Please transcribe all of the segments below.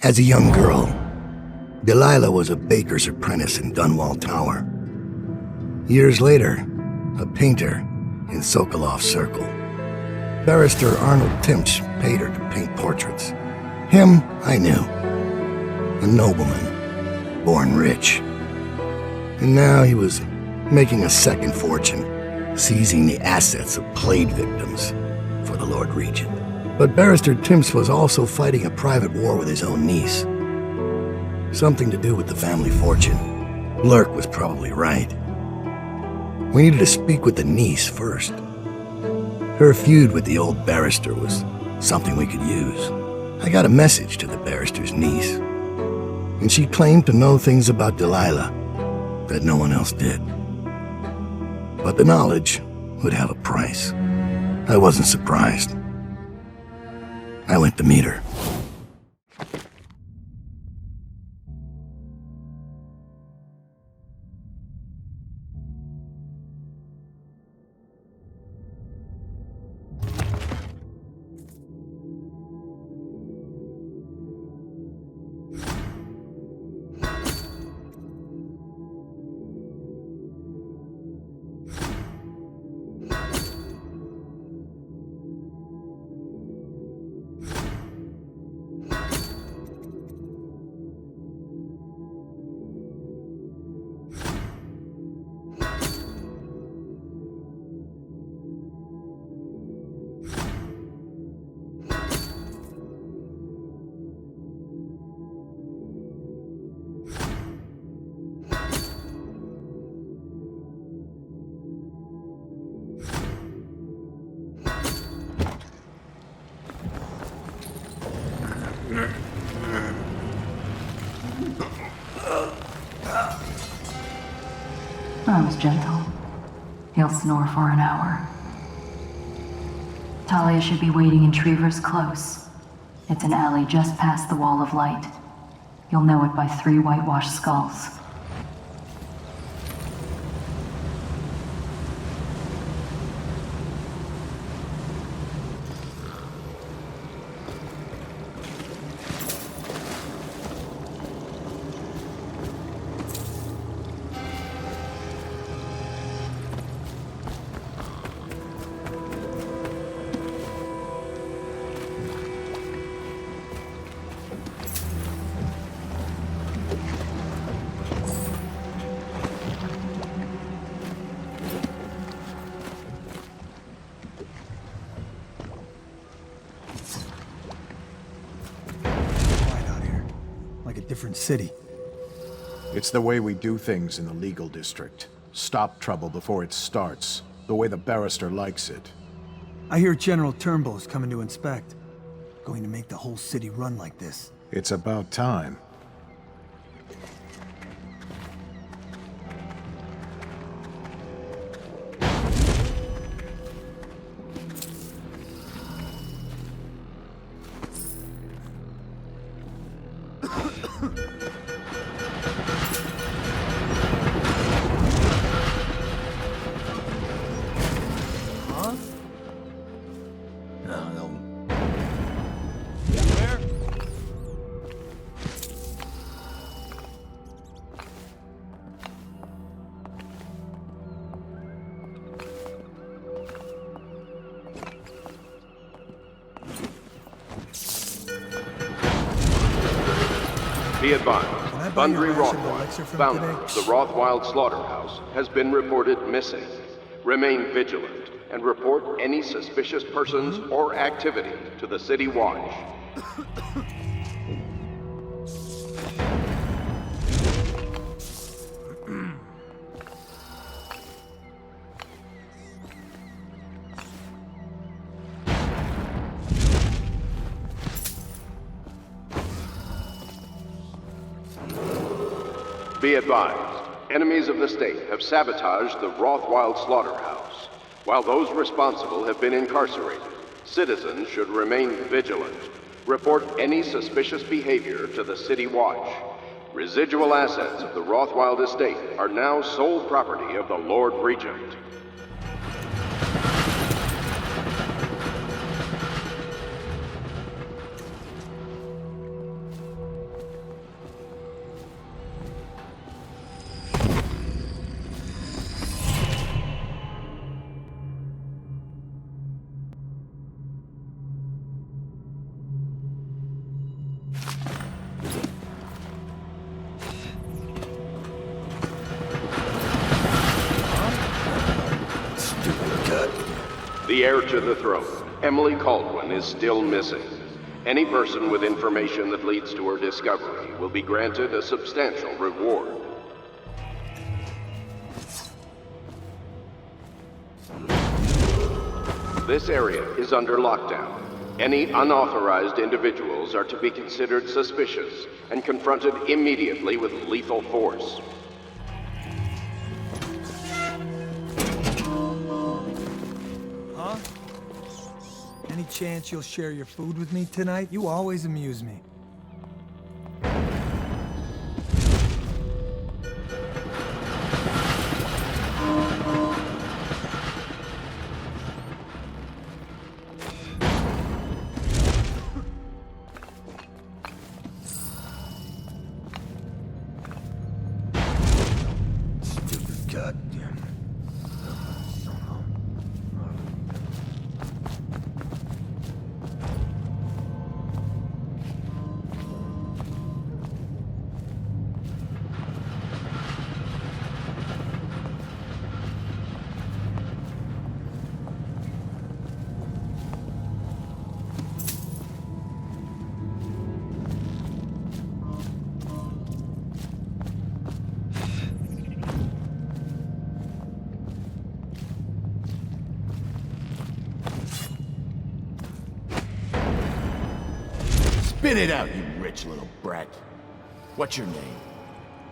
As a young girl, Delilah was a baker's apprentice in Dunwall Tower. Years later, a painter in Sokolov Circle. Barrister Arnold Timsh paid her to paint portraits. Him, I knew. A nobleman, born rich. And now he was making a second fortune, seizing the assets of plague victims for the Lord Regent. But Barrister Timsh was also fighting a private war with his own niece. Something to do with the family fortune. Lurk was probably right. We needed to speak with the niece first. Her feud with the old barrister was something we could use. I got a message to the barrister's niece, and she claimed to know things about Delilah that no one else did. But the knowledge would have a price. I wasn't surprised. I went to meet her. I was gentle. He'll snore for an hour. Talia should be waiting in Trevor's Close. It's an alley just past the Wall of Light. You'll know it by 3 whitewashed skulls. Different city. It's the way we do things in the legal district. Stop trouble before it starts, the way the barrister likes it. I hear General Turnbull's coming to inspect. Going to make the whole city run like this. It's about time. Be advised, Thundry Rothwild, founder of the Rothwild Slaughterhouse, has been reported missing. Remain vigilant and report any suspicious persons or activity to the City Watch. Be advised, enemies of the state have sabotaged the Rothwild Slaughterhouse. While those responsible have been incarcerated, citizens should remain vigilant. Report any suspicious behavior to the City Watch. Residual assets of the Rothwild estate are now sole property of the Lord Regent. The heir to the throne, Emily Caldwin, is still missing. Any person with information that leads to her discovery will be granted a substantial reward. This area is under lockdown. Any unauthorized individuals are to be considered suspicious and confronted immediately with lethal force. Huh? Any chance you'll share your food with me tonight? You always amuse me. Spit it out, you rich little brat. What's your name?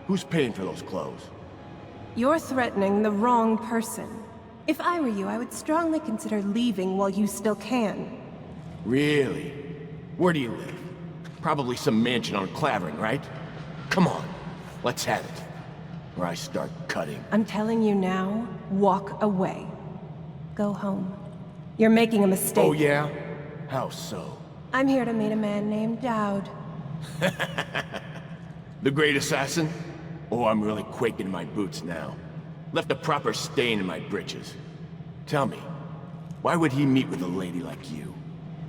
Who's paying for those clothes? You're threatening the wrong person. If I were you, I would strongly consider leaving while you still can. Really? Where do you live? Probably some mansion on Clavering, right? Come on, let's have it. Or I start cutting. I'm telling you now, walk away. Go home. You're making a mistake. Oh yeah? How so? I'm here to meet a man named Dowd. The great assassin? Oh, I'm really quaking in my boots now. Left a proper stain in my britches. Tell me, why would he meet with a lady like you?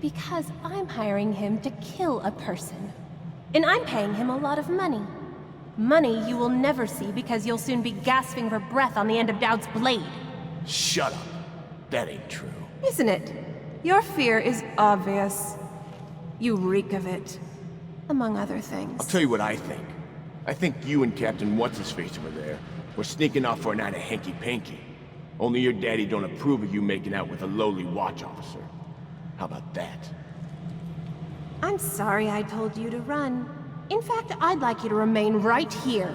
Because I'm hiring him to kill a person. And I'm paying him a lot of money. Money you will never see because you'll soon be gasping for breath on the end of Dowd's blade. Shut up. That ain't true. Isn't it? Your fear is obvious. You reek of it. Among other things. I'll tell you what I think. I think you and Captain What's-His-Face over there were sneaking off for a night of hanky-panky. Only your daddy don't approve of you making out with a lowly watch officer. How about that? I'm sorry I told you to run. In fact, I'd like you to remain right here.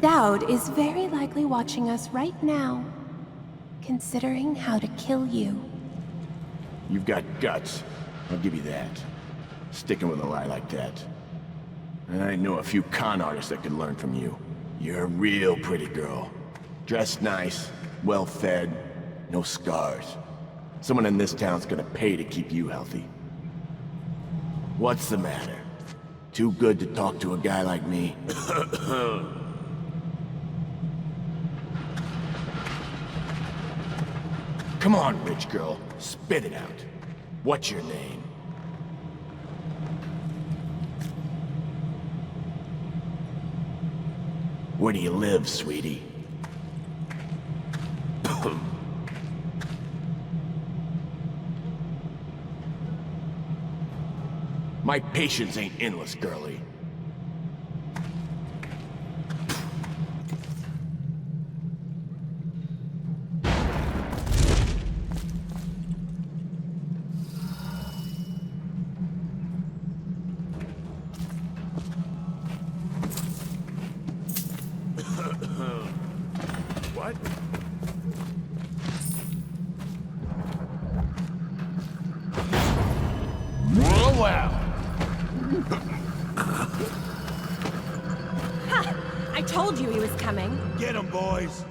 Dowd is very likely watching us right now, considering how to kill you. You've got guts. I'll give you that. Sticking with a lie like that. And I know a few con artists that could learn from you. You're a real pretty girl. Dressed nice, well-fed, no scars. Someone in this town's gonna pay to keep you healthy. What's the matter? Too good to talk to a guy like me? Come on, rich girl. Spit it out. What's your name? Where do you live, sweetie? My patience ain't endless, girlie. What? Oh, wow. Ha! I told you he was coming. Get him, boys.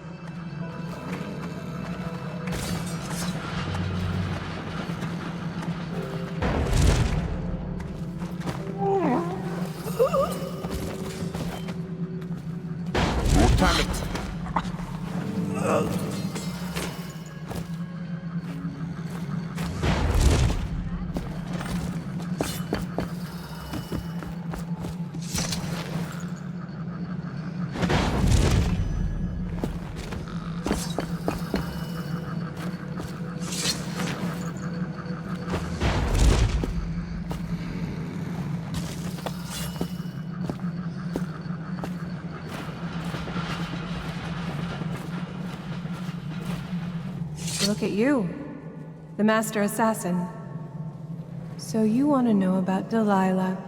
Time to... Look at you, the master assassin. So you want to know about Delilah.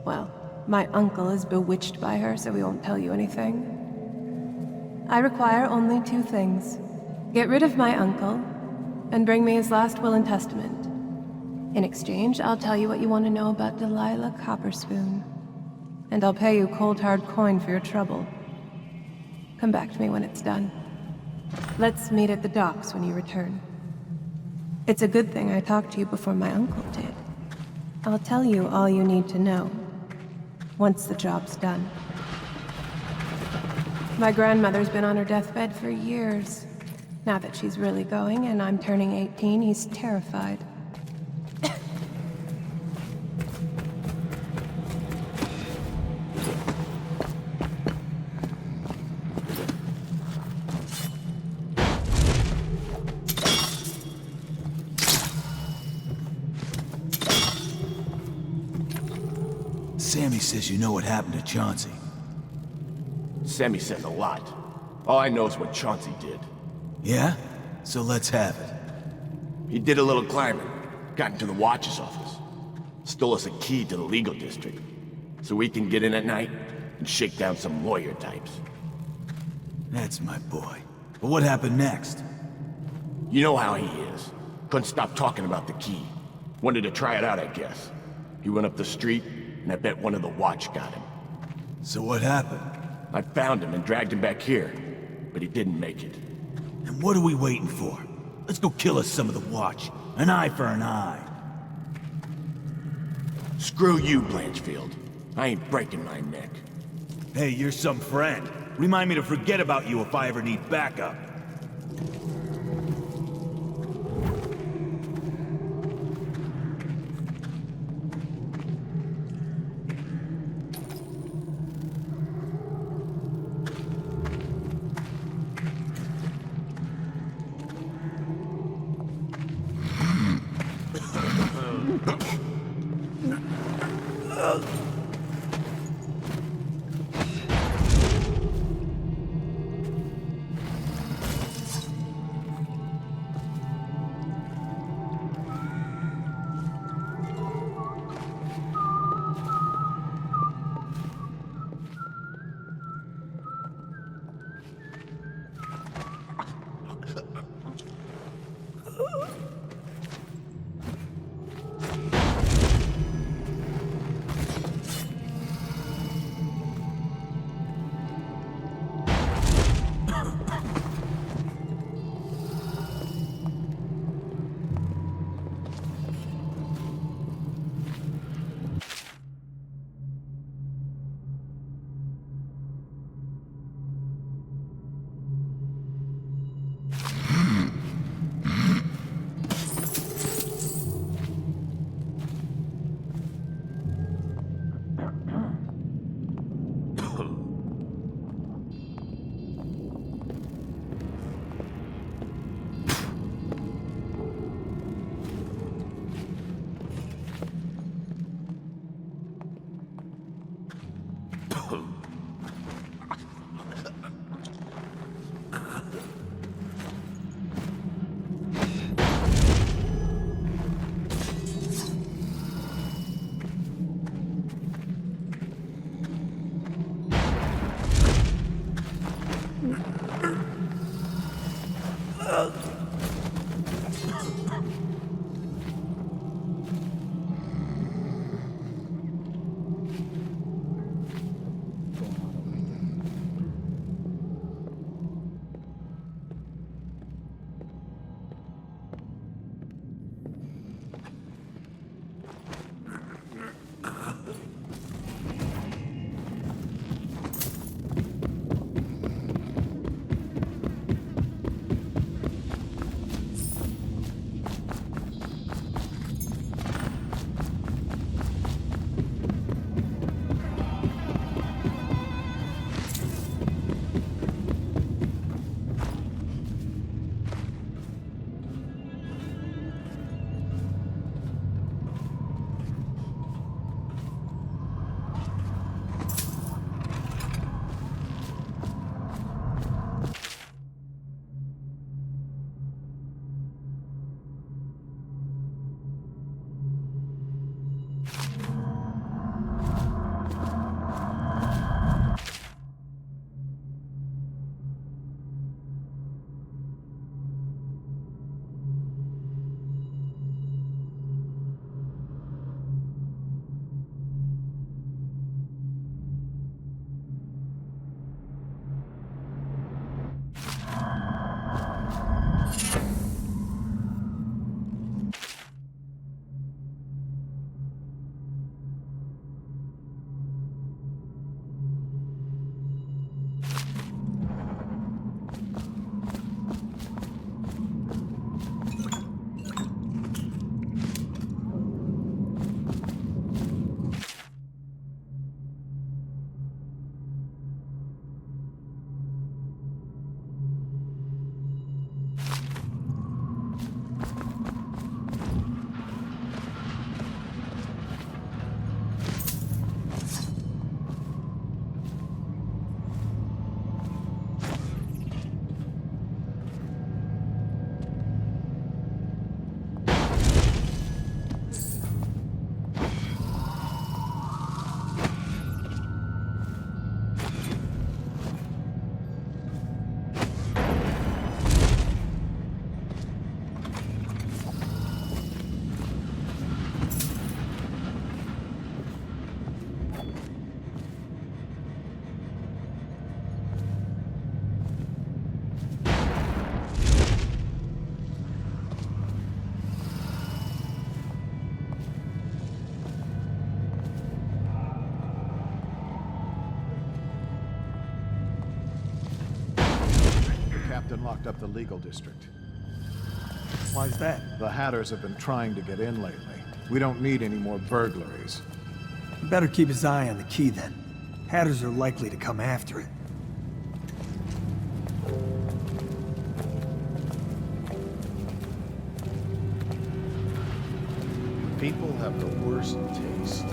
Well, my uncle is bewitched by her, so we won't tell you anything. I require only 2 things. Get rid of my uncle, and bring me his last will and testament. In exchange, I'll tell you what you want to know about Delilah Copperspoon. And I'll pay you cold hard coin for your trouble. Come back to me when it's done. Let's meet at the docks when you return. It's a good thing I talked to you before my uncle did. I'll tell you all you need to know, once the job's done. My grandmother's been on her deathbed for years. Now that she's really going and I'm turning 18, he's terrified. Sammy says you know what happened to Chauncey. Sammy says a lot. All I know is what Chauncey did. Yeah? So let's have it. He did a little climbing, got into the watch's office, stole us a key to the legal district, so we can get in at night and shake down some lawyer types. That's my boy. But what happened next? You know how he is. Couldn't stop talking about the key. Wanted to try it out, I guess. He went up the street, and I bet one of the watch got him. So what happened? I found him and dragged him back here, but he didn't make it. And what are we waiting for? Let's go kill us some of the watch. An eye for an eye. Screw you, Blanchfield. I ain't breaking my neck. Hey, you're some friend. Remind me to forget about you if I ever need backup. captain locked up the legal district. Why's that? The Hatters have been trying to get in lately. We don't need any more burglaries. He better keep his eye on the key then. Hatters are likely to come after it. People have the worst taste.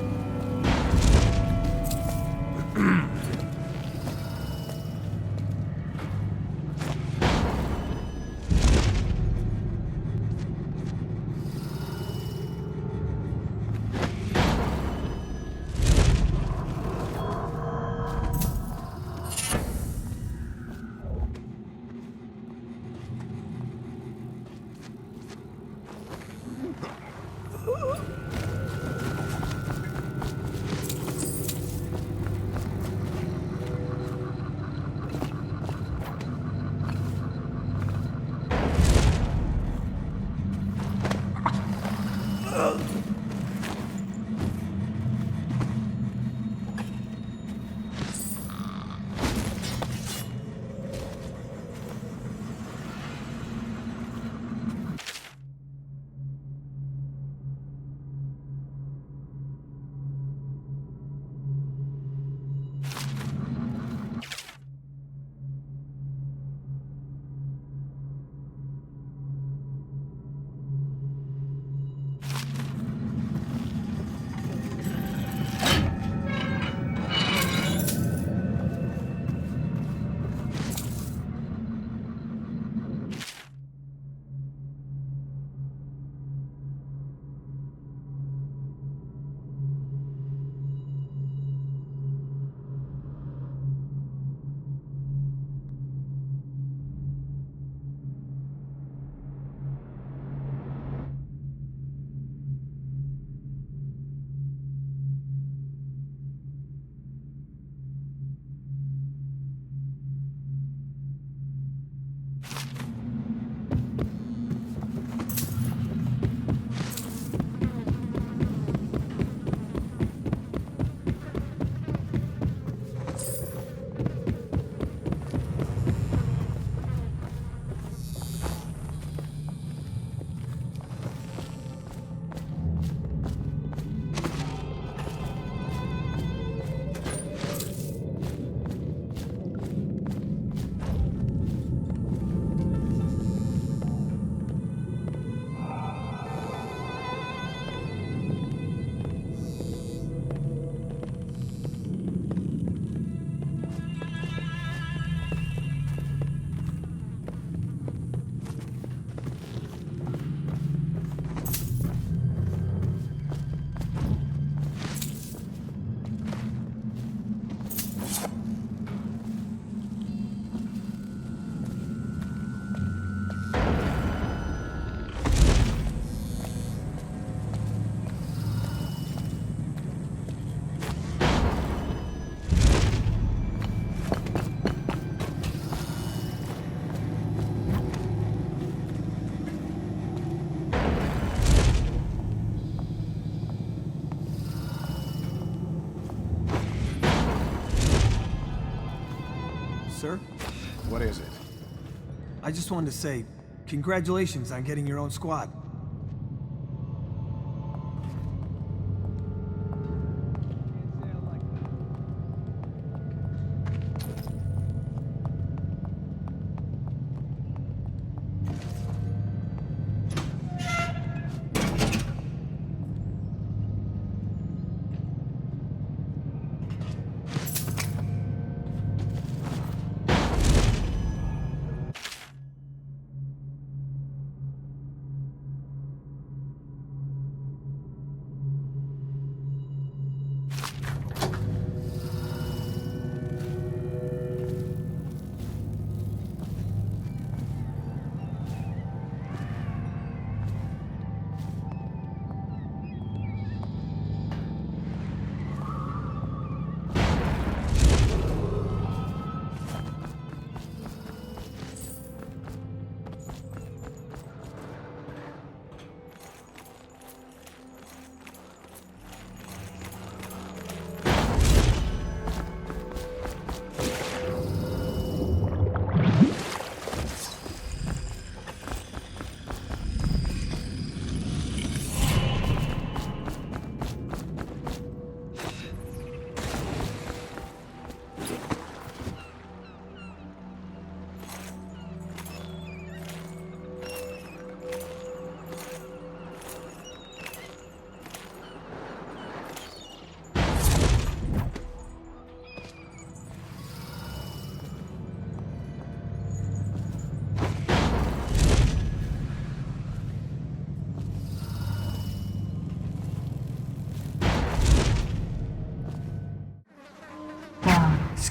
Sir? What is it? I just wanted to say, congratulations on getting your own squad.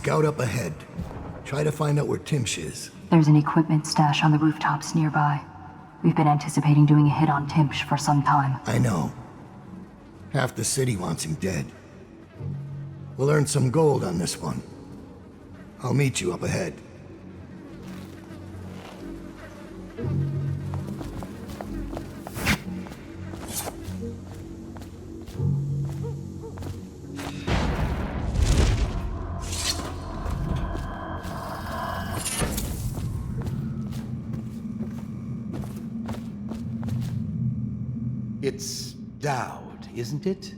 Scout up ahead. Try to find out where Timsh is. There's an equipment stash on the rooftops nearby. We've been anticipating doing a hit on Timsh for some time. I know. Half the city wants him dead. We'll earn some gold on this one. I'll meet you up ahead. It's Dowd, isn't it?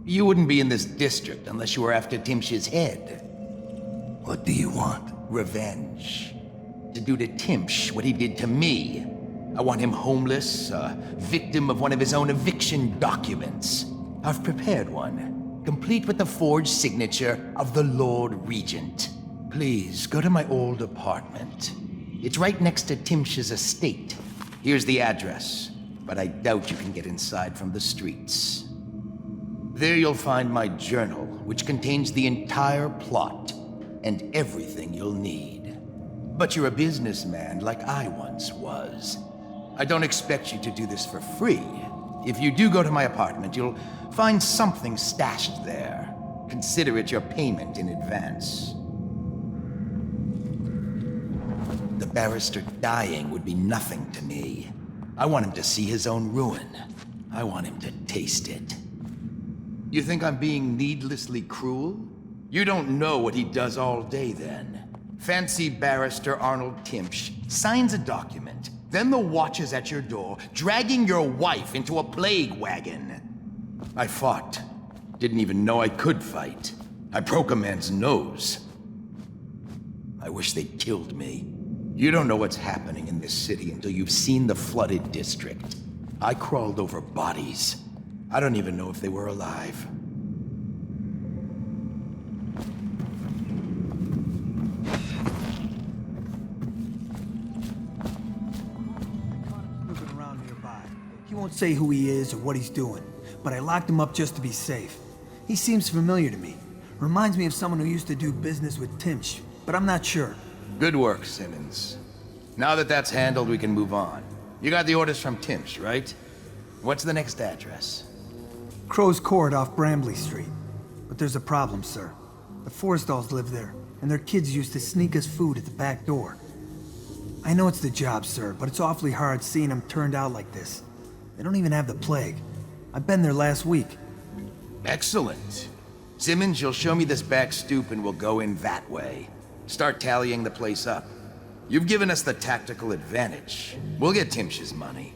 You wouldn't be in this district unless you were after Timsh's head. What do you want? Revenge. To do to Timsh what he did to me. I want him homeless, a victim of one of his own eviction documents. I've prepared one, complete with the forged signature of the Lord Regent. Please, go to my old apartment. It's right next to Timsh's estate. Here's the address, but I doubt you can get inside from the streets. There you'll find my journal, which contains the entire plot and everything you'll need. But you're a businessman like I once was. I don't expect you to do this for free. If you do go to my apartment, you'll find something stashed there. Consider it your payment in advance. The barrister dying would be nothing to me. I want him to see his own ruin. I want him to taste it. You think I'm being needlessly cruel? You don't know what he does all day then. Fancy barrister Arnold Tимш signs a document, then the watch is at your door, dragging your wife into a plague wagon. I fought. Didn't even know I could fight. I broke a man's nose. I wish they'd killed me. You don't know what's happening in this city until you've seen the flooded district. I crawled over bodies. I don't even know if they were alive. Moving around nearby. He won't say who he is or what he's doing, but I locked him up just to be safe. He seems familiar to me. Reminds me of someone who used to do business with Tимш, but I'm not sure. Good work, Simmons. Now that that's handled, we can move on. You got the orders from Tимш, right? What's the next address? Crow's Court off Brambley Street. But there's a problem, sir. The Forrestalls live there, and their kids used to sneak us food at the back door. I know it's the job, sir, but it's awfully hard seeing them turned out like this. They don't even have the plague. I've been there last week. Excellent. Simmons, you'll show me this back stoop and we'll go in that way. Start tallying the place up. You've given us the tactical advantage. We'll get Timsh's money.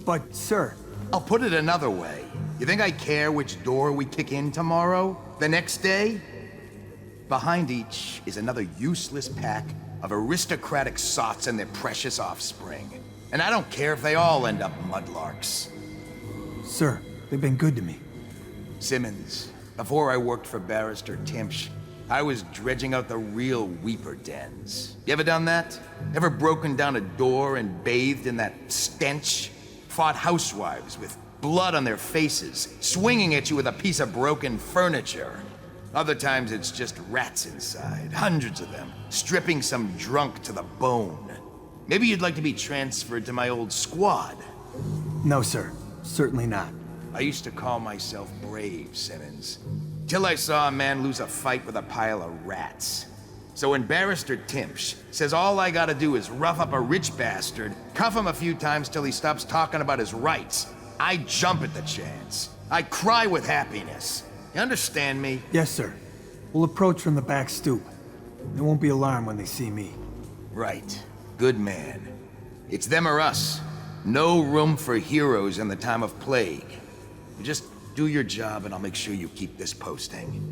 But, sir... I'll put it another way. You think I care which door we kick in tomorrow? The next day? Behind each is another useless pack of aristocratic sots and their precious offspring. And I don't care if they all end up mudlarks. Sir, they've been good to me. Simmons, before I worked for Barrister Tимш, I was dredging out the real Weeper dens. You ever done that? Ever broken down a door and bathed in that stench? Fought housewives with blood on their faces, swinging at you with a piece of broken furniture. Other times it's just rats inside, hundreds of them, stripping some drunk to the bone. Maybe you'd like to be transferred to my old squad. No, sir. Certainly not. I used to call myself brave, Simmons. Till I saw a man lose a fight with a pile of rats. So when Barrister Tимш says all I gotta do is rough up a rich bastard, cuff him a few times till he stops talking about his rights, I jump at the chance. I cry with happiness. You understand me? Yes, sir. We'll approach from the back stoop. They won't be alarmed when they see me. Right. Good man. It's them or us. No room for heroes in the time of plague. You just do your job and I'll make sure you keep this posting.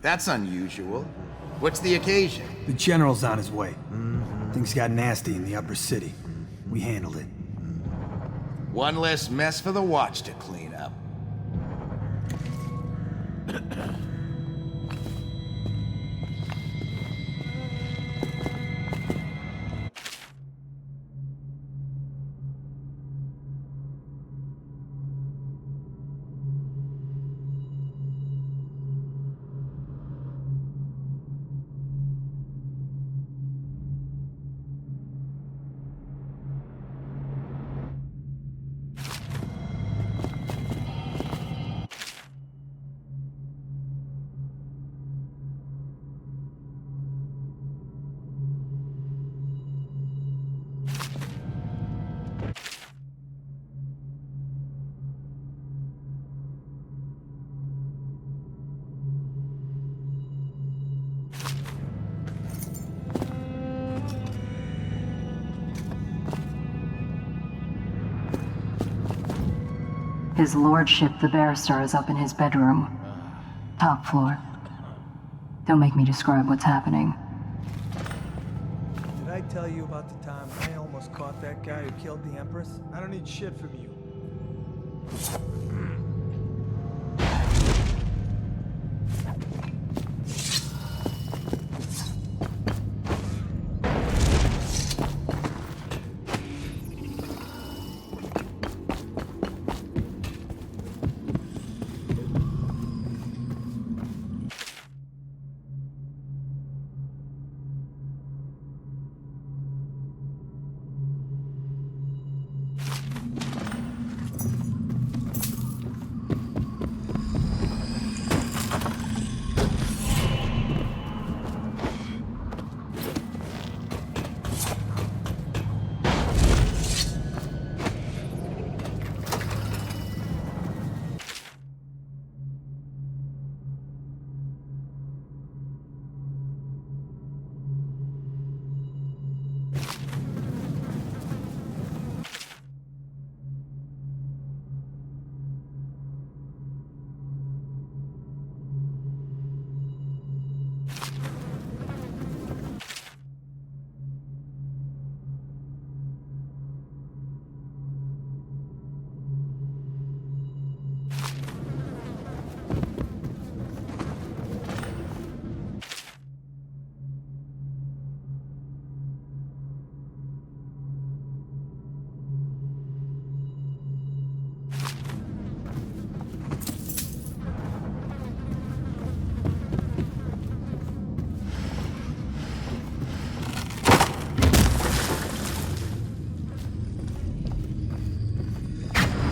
That's unusual. What's the occasion? The general's on his way. Things got nasty in the upper city. We handled it. One less mess for the watch to clean up. His lordship, the barrister, is up in his bedroom. Top floor. Don't make me describe what's happening. Did I tell you about the time I almost caught that guy who killed the Empress? I don't need shit from you.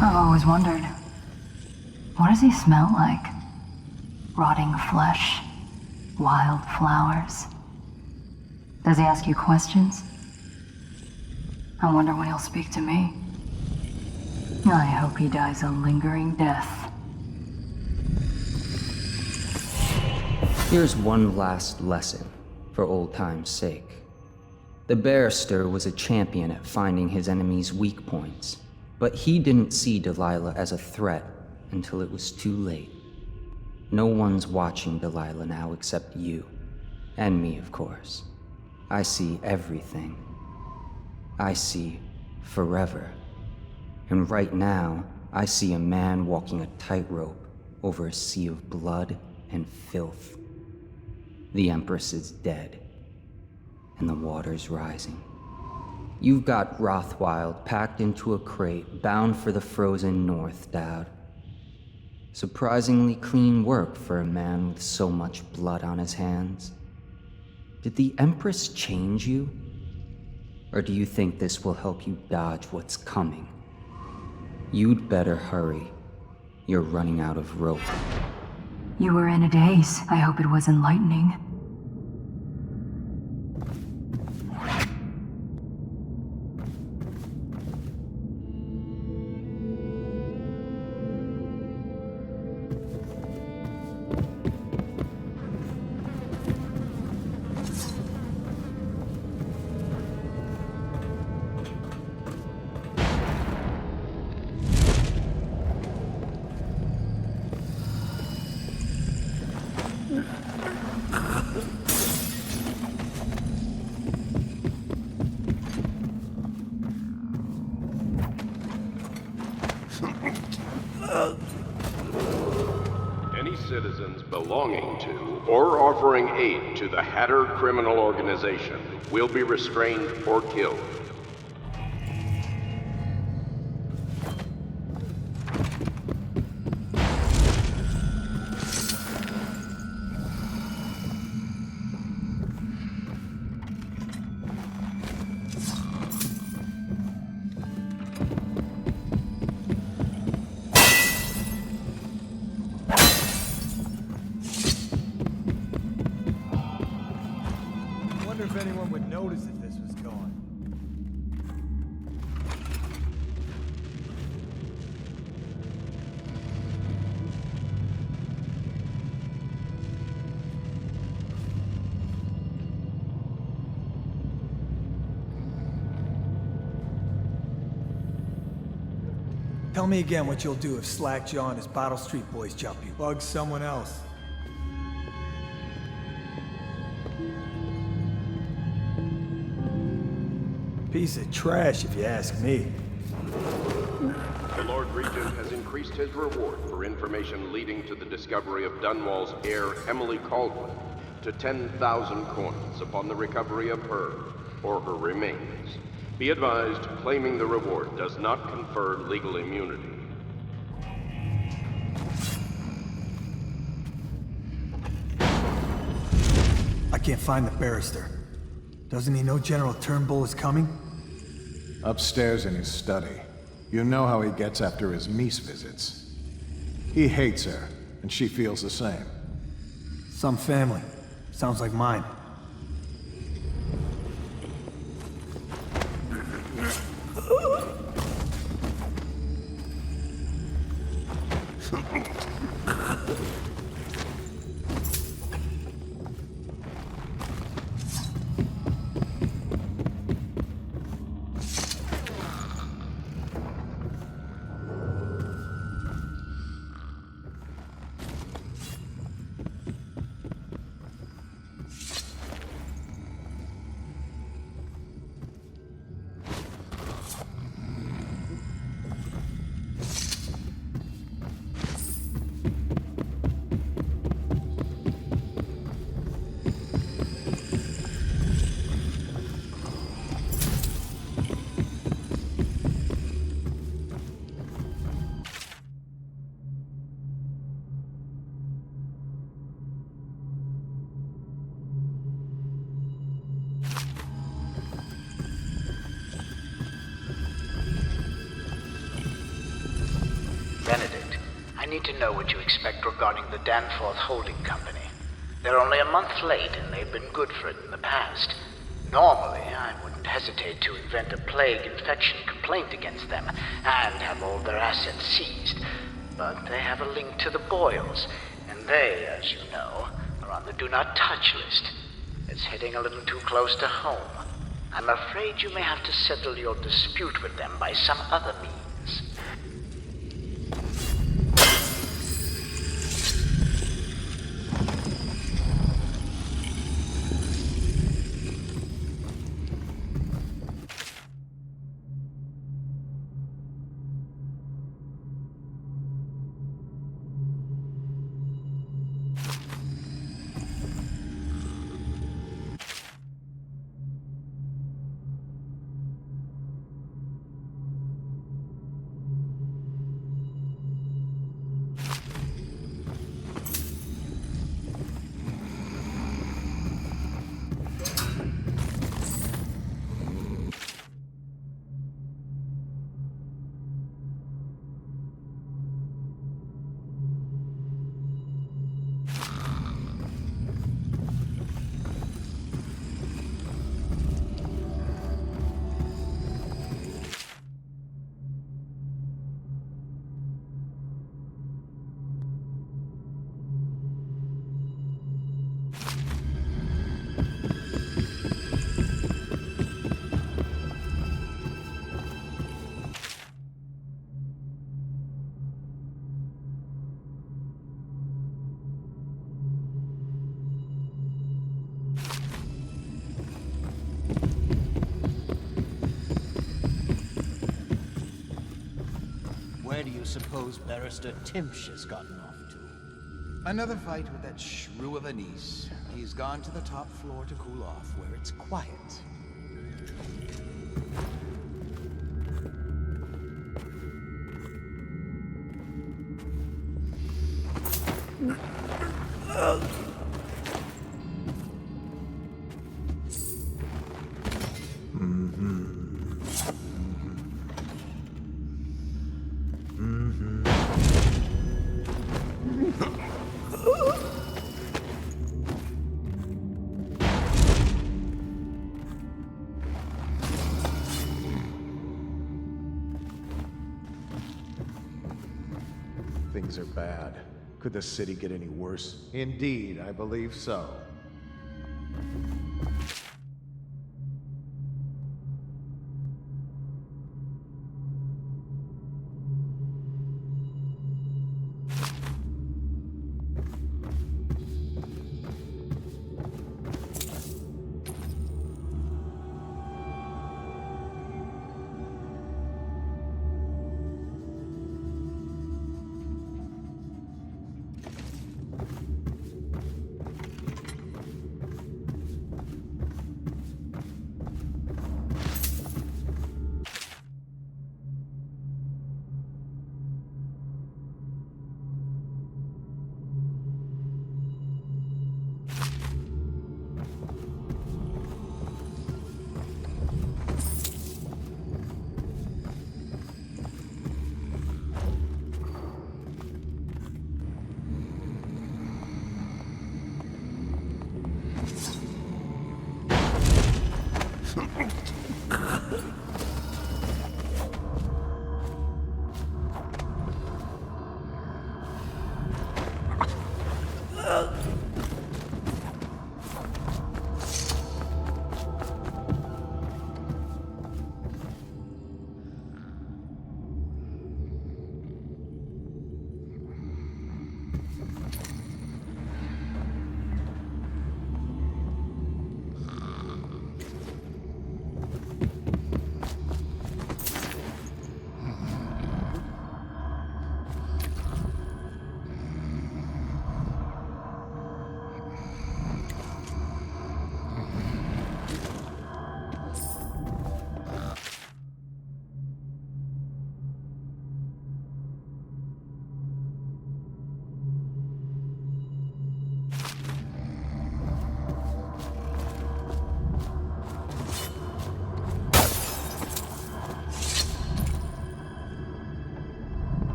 I've always wondered, what does he smell like? Rotting flesh? Wild flowers? Does he ask you questions? I wonder when he'll speak to me. I hope he dies a lingering death. Here's one last lesson, for old time's sake. The barrister was a champion at finding his enemy's weak points, but he didn't see Delilah as a threat until it was too late. No one's watching Delilah now except you. And me, of course. I see everything. I see forever. And right now, I see a man walking a tightrope over a sea of blood and filth. The Empress is dead, and the water's rising. You've got Rothwild packed into a crate, bound for the frozen north, Dowd. Surprisingly clean work for a man with so much blood on his hands. Did the Empress change you? Or do you think this will help you dodge what's coming? You'd better hurry. You're running out of rope. You were in a daze. I hope it was enlightening. Any citizens belonging to or offering aid to the Hatter criminal organization will be restrained or killed. If anyone would notice if this was gone. Tell me again what you'll do if Slackjaw and his Bottle Street boys jump you. Bug someone else. Piece of trash, if you ask me. The Lord Regent has increased his reward for information leading to the discovery of Dunwall's heir, Emily Caldwell, to 10,000 coins upon the recovery of her or her remains. Be advised, claiming the reward does not confer legal immunity. I can't find the barrister. Doesn't he know General Turnbull is coming? Upstairs in his study. You know how he gets after his niece visits. He hates her, and she feels the same. Some family. Sounds like mine. I need to know what you expect regarding the Danforth Holding Company. They're only a month late, and they've been good for it in the past. Normally, I wouldn't hesitate to invent a plague infection complaint against them and have all their assets seized. But they have a link to the Boyles, and they, as you know, are on the Do Not Touch list. It's hitting a little too close to home. I'm afraid you may have to settle your dispute with them by some other means. you suppose Barrister Timsh has gotten off to? Another fight with that shrew of a niece. He's gone to the top floor to cool off, where it's quiet. Things are bad. Could the city get any worse? Indeed, I believe so.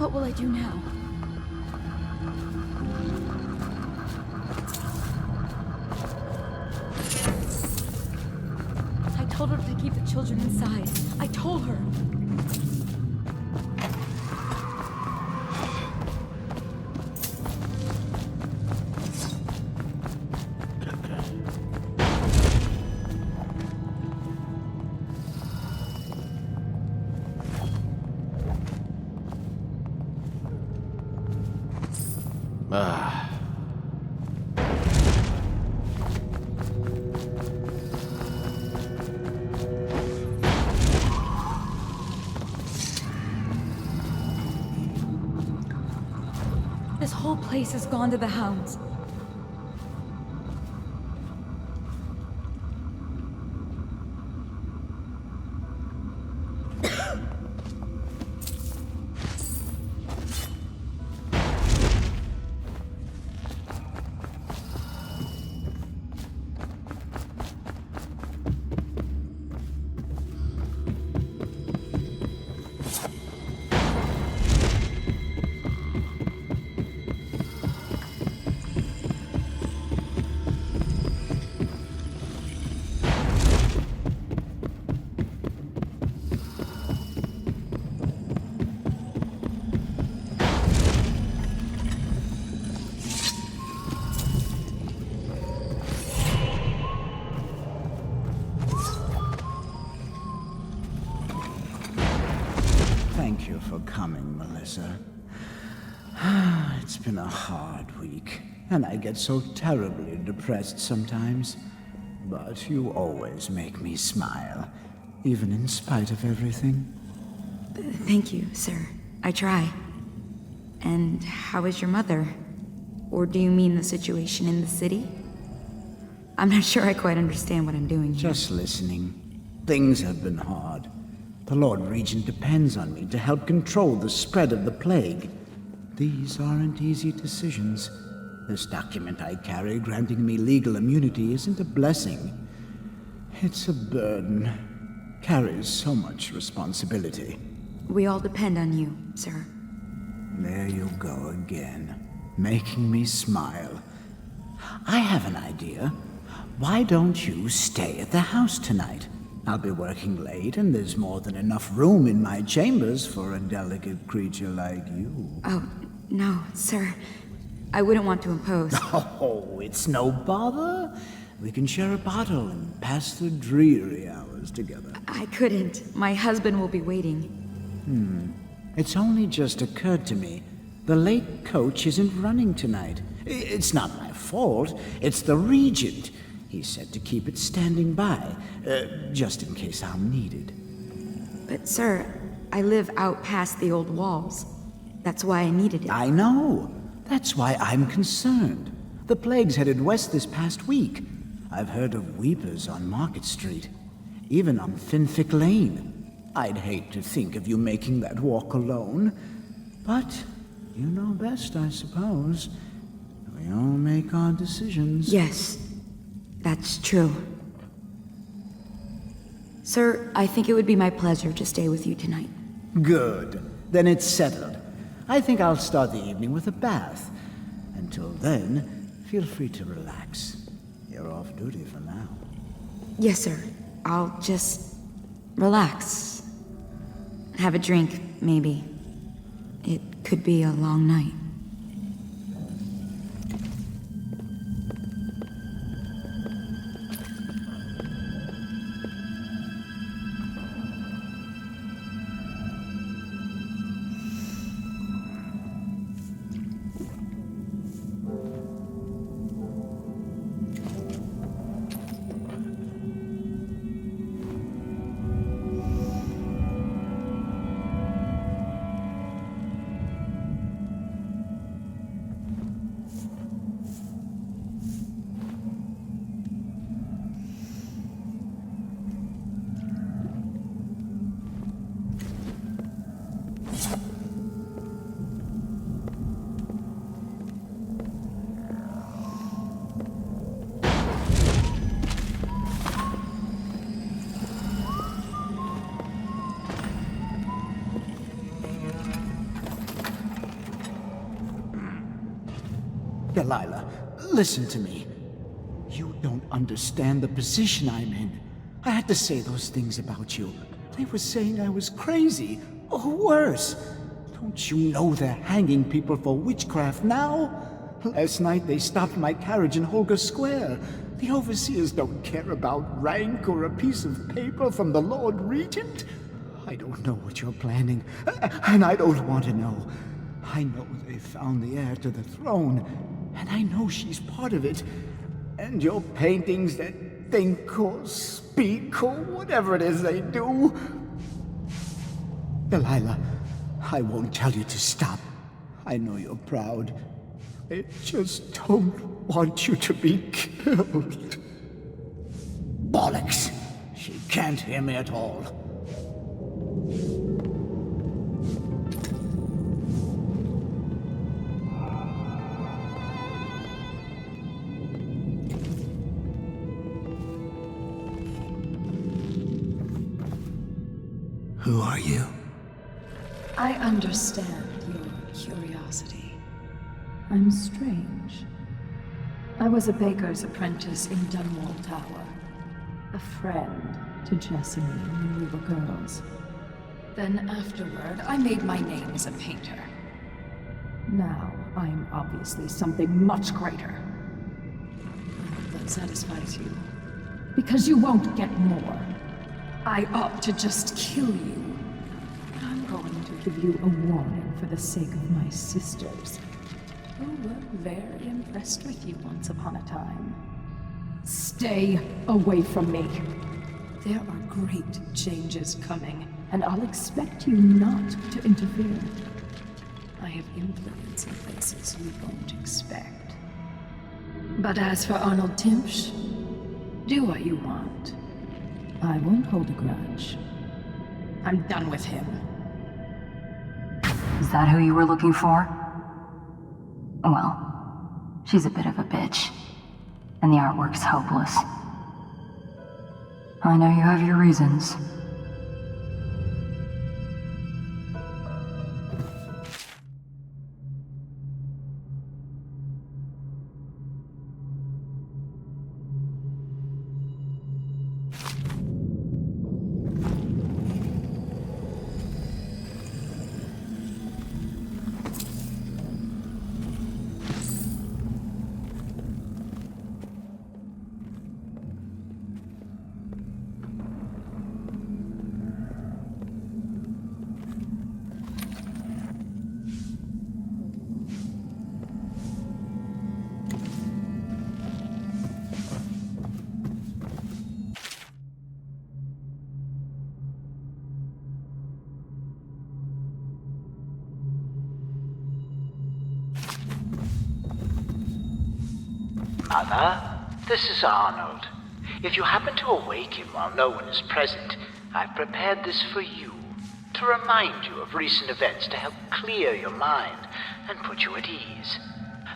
What will I do now? I told her to keep the children inside. I told her. This whole place has gone to the hounds. Thank you for coming, Melissa. It's been a hard week, and I get so terribly depressed sometimes. But you always make me smile, even in spite of everything. Thank you, sir. I try. And how is your mother? Or do you mean the situation in the city? I'm not sure I quite understand what I'm doing here. Just listening. Things have been hard. The Lord Regent depends on me to help control the spread of the plague. These aren't easy decisions. This document I carry granting me legal immunity isn't a blessing. It's a burden. Carries so much responsibility. We all depend on you, sir. There you go again, making me smile. I have an idea. Why don't you stay at the house tonight? I'll be working late, and there's more than enough room in my chambers for a delicate creature like you. Oh, no, sir. I wouldn't want to impose. Oh, it's no bother. We can share a bottle and pass the dreary hours together. I couldn't. My husband will be waiting. It's only just occurred to me. The late coach isn't running tonight. It's not my fault. It's the Regent. He said to keep it standing by, just in case I'm needed. But, sir, I live out past the old walls. That's why I needed it. I know. That's why I'm concerned. The plague's headed west this past week. I've heard of weepers on Market Street, even on Finfic Lane. I'd hate to think of you making that walk alone, but you know best, I suppose. We all make our decisions. Yes, that's true. Sir, I think it would be my pleasure to stay with you tonight. Good. Then it's settled. I think I'll start the evening with a bath. Until then, feel free to relax. You're off duty for now. Yes, sir. I'll just relax. Have a drink, maybe. It could be a long night. Delilah, listen to me. You don't understand the position I'm in. I had to say those things about you. They were saying I was crazy, or worse. Don't you know they're hanging people for witchcraft now? Last night they stopped my carriage in Holger Square. The overseers don't care about rank or a piece of paper from the Lord Regent. I don't know what you're planning, and I don't want to know. I know they found the heir to the throne, and I know she's part of it. And your paintings that think or speak or whatever it is they do. Delilah, I won't tell you to stop. I know you're proud. I just don't want you to be killed. Bollocks! She can't hear me at all. Who are you? I understand your curiosity. I'm strange. I was a baker's apprentice in Dunwall Tower. A friend to Jessamine when we were girls. Then afterward, I made my name as a painter. Now, I'm obviously something much greater. I hope that satisfies you. Because you won't get more. I ought to just kill you. But I'm going to give you a warning for the sake of my sisters, who were very impressed with you once upon a time. Stay away from me. There are great changes coming, and I'll expect you not to interfere. I have influence in places you won't expect. But as for Arnold Timsh, do what you want. I won't hold a grudge. I'm done with him. Is that who you were looking for? Well, she's a bit of a bitch, and the artwork's hopeless. I know you have your reasons. Mother, this is Arnold. If you happen to awaken while no one is present, I've prepared this for you, to remind you of recent events to help clear your mind and put you at ease.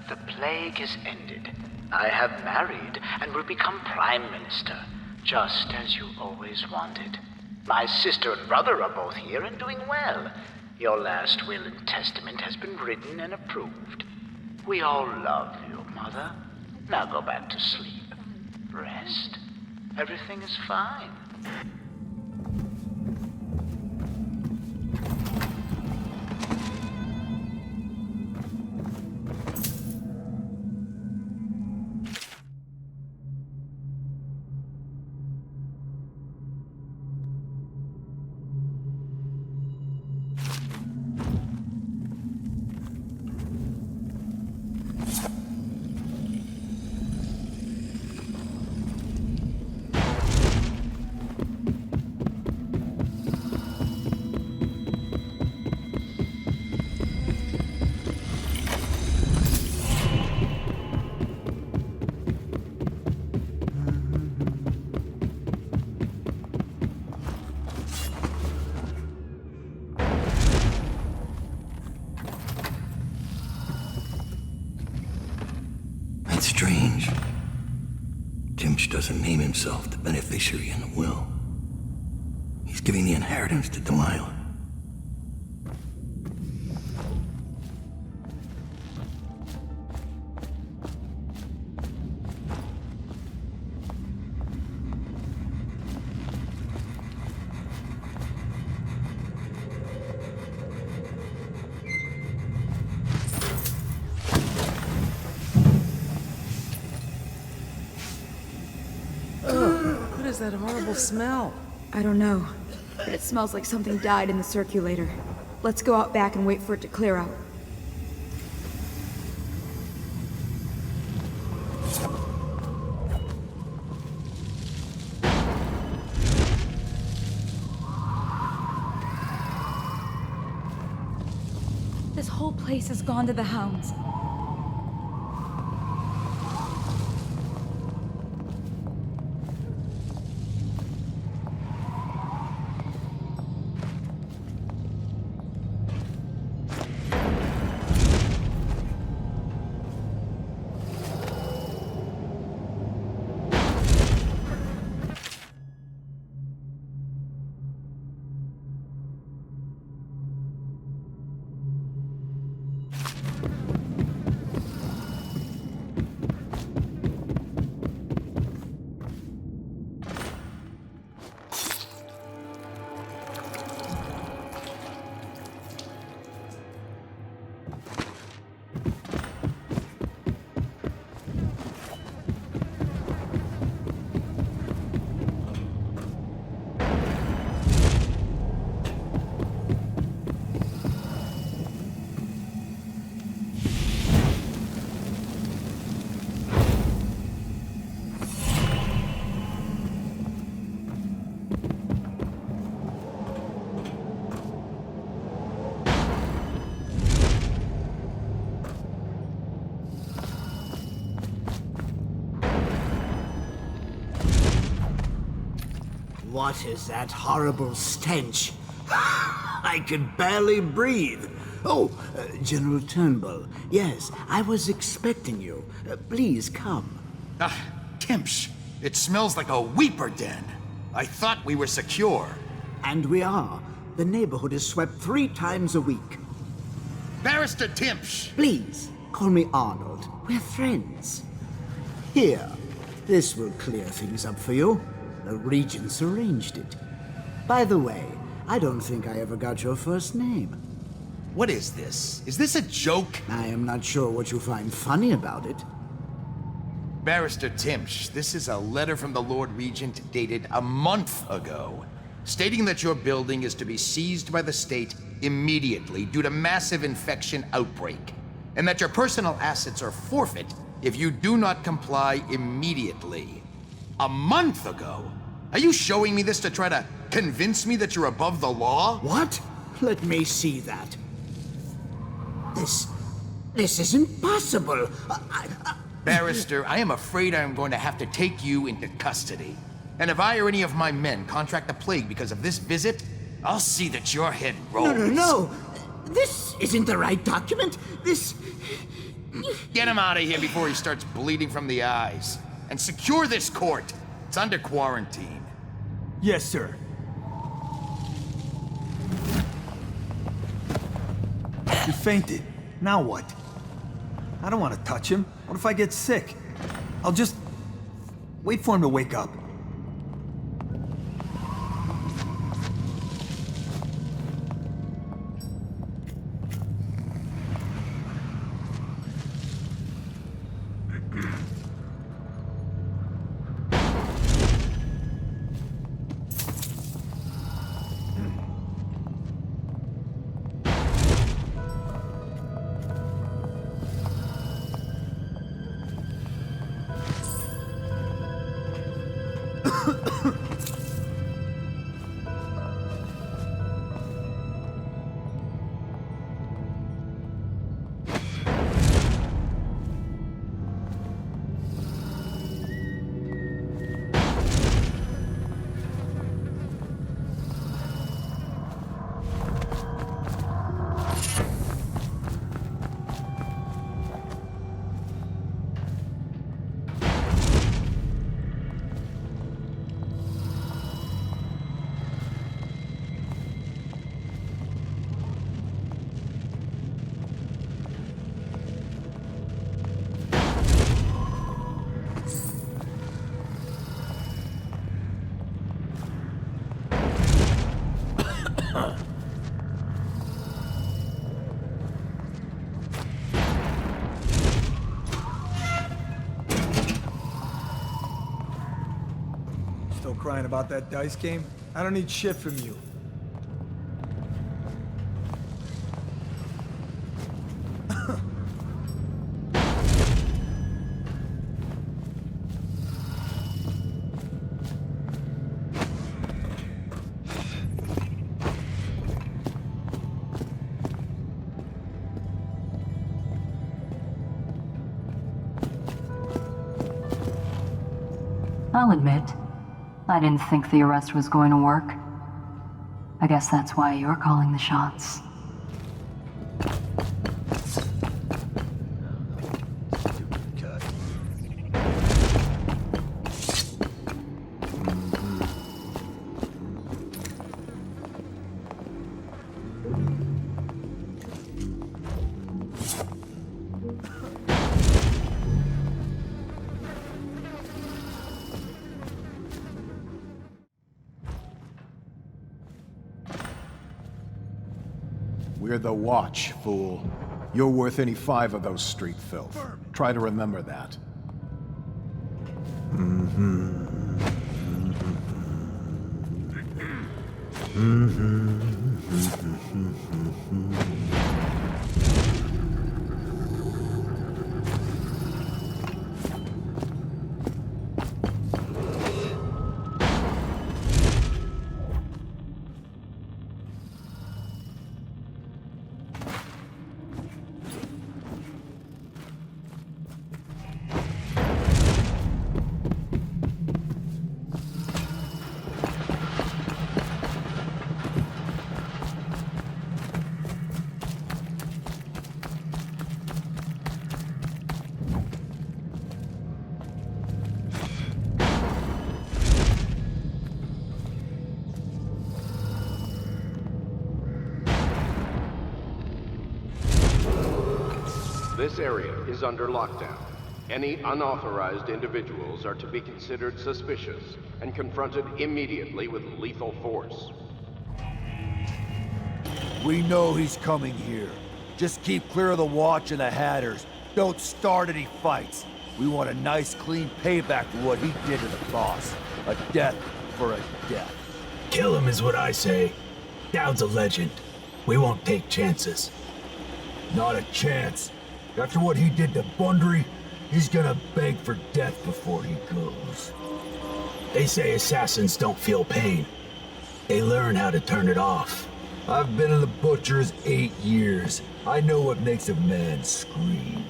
The plague has ended. I have married and will become Prime Minister, just as you always wanted. My sister and brother are both here and doing well. Your last will and testament has been written and approved. We all love you, Mother. Now go back to sleep. Rest. Everything is fine. Strange. Timsh doesn't name himself the beneficiary in the will. He's giving the inheritance to Delilah. is that horrible smell? I don't know, but it smells like something died in the circulator. Let's go out back and wait for it to clear out. This whole place has gone to the hounds. What is that horrible stench? I can barely breathe. Oh, General Turnbull. Yes, I was expecting you. Please come. Timsh, it smells like a weeper den. I thought we were secure. And we are. The neighborhood is swept 3 times a week. Barrister Timsh! Please, call me Arnold. We're friends. Here, this will clear things up for you. The Regents arranged it. By the way, I don't think I ever got your first name. What is this? Is this a joke? I am not sure what you find funny about it. Barrister Timsh, this is a letter from the Lord Regent dated a month ago, stating that your building is to be seized by the state immediately due to massive infection outbreak, and that your personal assets are forfeit if you do not comply immediately. A month ago? Are you showing me this to try to convince me that you're above the law? What? Let me see that. This isn't possible. Barrister, I am afraid I am going to have to take you into custody. And if I or any of my men contract the plague because of this visit, I'll see that your head rolls. No. This isn't the right document. Get him out of here before he starts bleeding from the eyes. And secure this court. It's under quarantine. Yes, sir. He fainted. Now what? I don't want to touch him. What if I get sick? I'll just wait for him to wake up. crying about that dice game. I don't need shit from you. I'll admit, I didn't think the arrest was going to work. I guess that's why you're calling the shots. We're the Watch, fool. You're worth any 5 of those street filth. Try to remember that. This area is under lockdown. Any unauthorized individuals are to be considered suspicious and confronted immediately with lethal force. We know he's coming here. Just keep clear of the Watch and the Hatters. Don't start any fights. We want a nice, clean payback for what he did to the boss. A death for a death. Kill him is what I say. Dowd's a legend. We won't take chances. Not a chance. After what he did to Bundry, he's gonna beg for death before he goes. They say assassins don't feel pain. They learn how to turn it off. I've been in the Butcher's 8 years. I know what makes a man scream.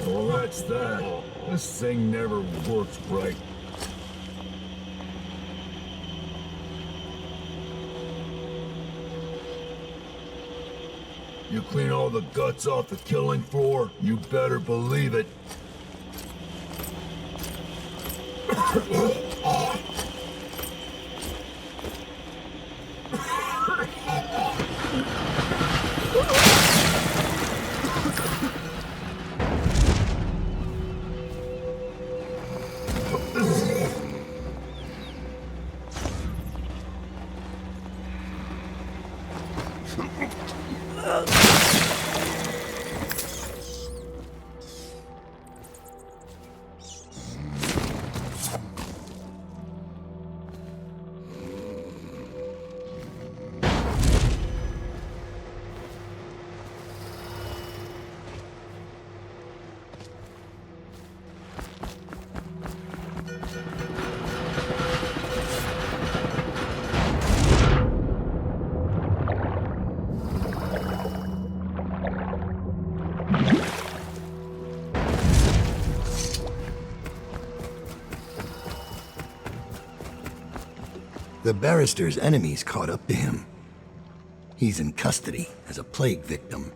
Well, that's that. This thing never works right. You clean all the guts off the killing floor, you better believe it. The barrister's enemies caught up to him. He's in custody as a plague victim.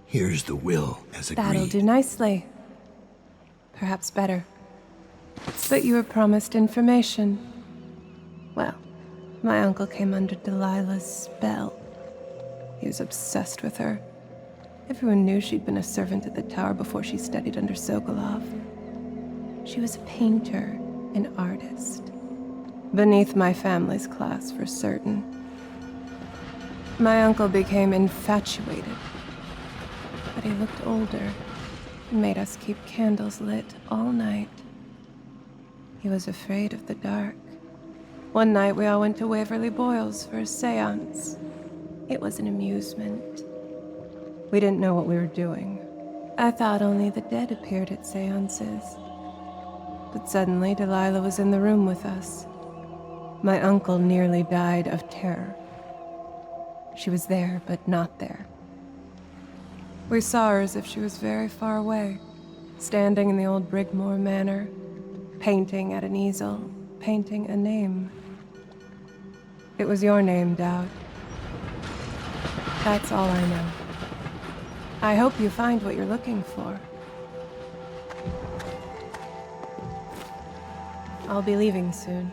Here's the will as agreed. That'll do nicely. Perhaps better. But you were promised information. Well, my uncle came under Delilah's spell. He was obsessed with her. Everyone knew she'd been a servant at the tower before she studied under Sokolov. She was a painter, an artist. Beneath my family's class, for certain. My uncle became infatuated. But he looked older and made us keep candles lit all night. He was afraid of the dark. One night we all went to Waverly Boyle's for a seance. It was an amusement. We didn't know what we were doing. I thought only the dead appeared at seances. But suddenly Delilah was in the room with us. My uncle nearly died of terror. She was there, but not there. We saw her as if she was very far away, standing in the old Brigmore Manor, painting at an easel, painting a name. It was your name, Dowd. That's all I know. I hope you find what you're looking for. I'll be leaving soon.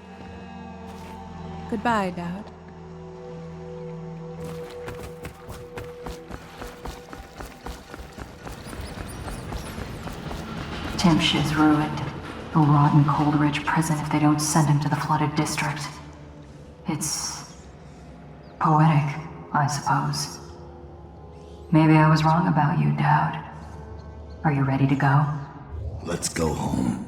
Goodbye, Dowd. Timsh is ruined. He'll rot in Coldridge prison if they don't send him to the flooded district. It's poetic, I suppose. Maybe I was wrong about you, Dowd. Are you ready to go? Let's go home.